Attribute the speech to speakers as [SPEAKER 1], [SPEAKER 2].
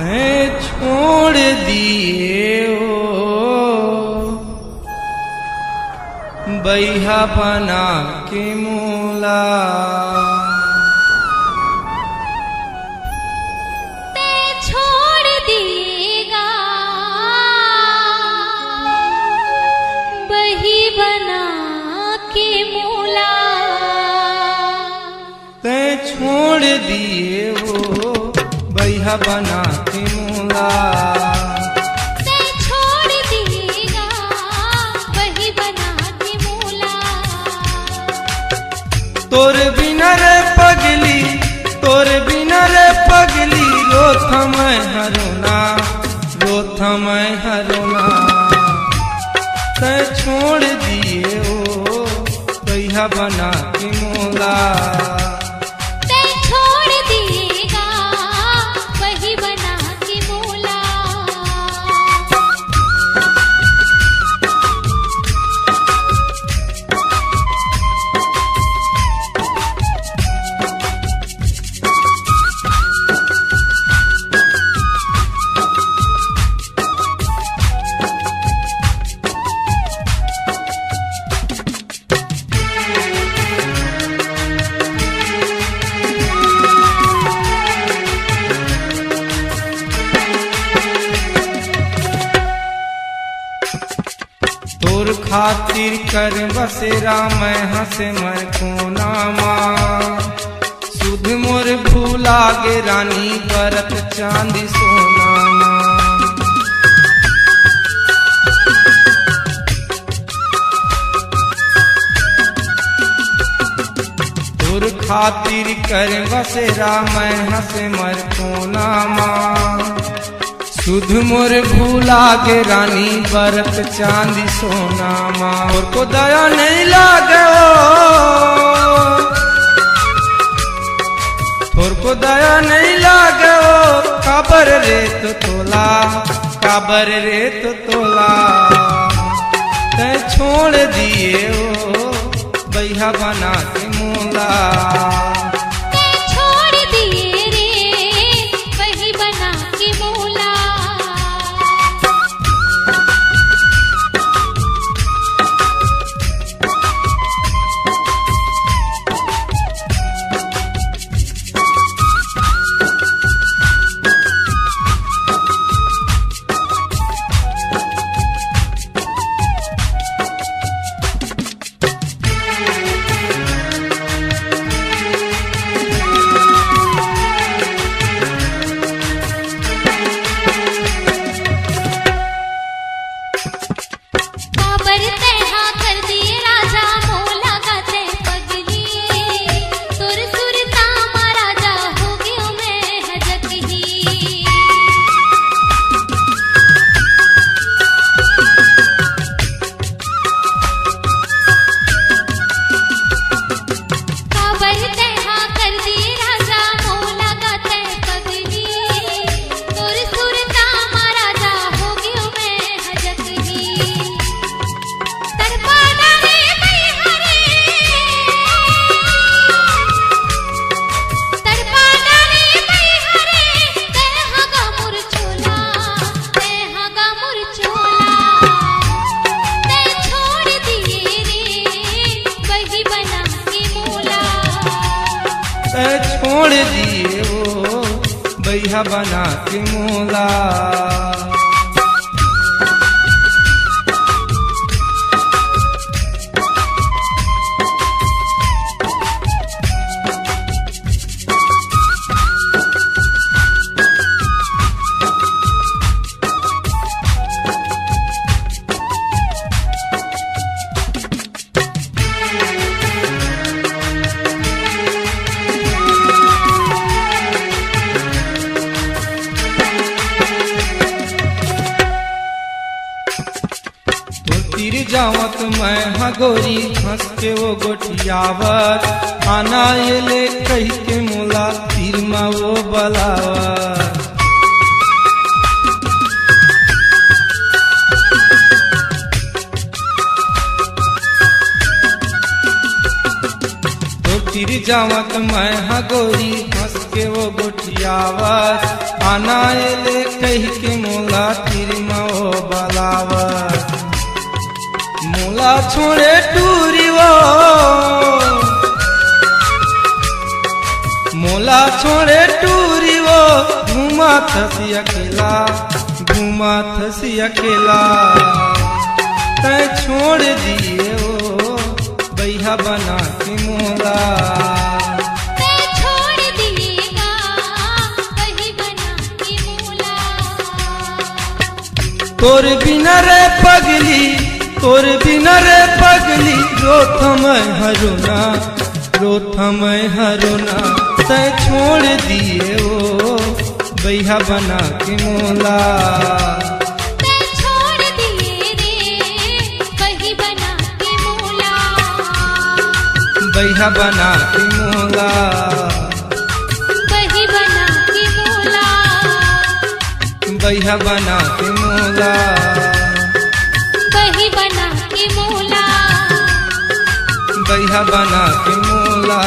[SPEAKER 1] तैं छोड़ दिए ओ बैहा बना के मूला। तैं छोड़ दिए वो बैहा बना के मूला।
[SPEAKER 2] तैं छोड़ दिएगा वही बना के मूला।
[SPEAKER 1] तोर बिना रे पगली, तोर बिना रे पगली, रोथ मैं हरोना, रोथ मैं हरोना। तैं छोड़ दिए वो बैहा बना के मूला। तोर खातिर कर बसेरा मैं हंसे मर को नामा। सुध मोर भूला गे रानी बरत चांदी सोनामा। तोर खातिर कर बसेरा मैं हंसे मर को नामा। सुध मोर भूला गे रानी बरत चांदी सोनामा। और को दया नहीं लागे थोर को दया नहीं लागे काबर रे तो तोला, काबर रे तो तोला। तैं छोड़ दिए ओ बैहा बना के मूला। छोड़ दिए वो बैहा बना के मूला। तीर जावत मैं हगोरी हंस के वो गोटियावत। आना ये ले कही के मूला तीर मा वो बलावत। तो तिर जावत मैं हगोरी हंस के वो गोठियावत आना एले कह के मोला तिर मो बलावत मोला छोड़े टूरी वो मोला छोड़े टूरी वो घूमा थसी अकेला घूमा थसी अकेला तै छोड़ दिए वो बैहा बना के मोला
[SPEAKER 2] तै छोड़ दिएगा वही बना के मोला
[SPEAKER 1] तोर बिना रे पगली तोर बिना रे पगली रोथ मैं हरुना तै छोड़ दिए वो बैहा बना के मोला
[SPEAKER 2] तै छोड़ दिए रे वही बना के मोला
[SPEAKER 1] बैहा बना के मोला
[SPEAKER 2] वही बना के मोला
[SPEAKER 1] बैहा बना के मोला
[SPEAKER 2] वही बना के मोला
[SPEAKER 1] बैहा बना के मोला।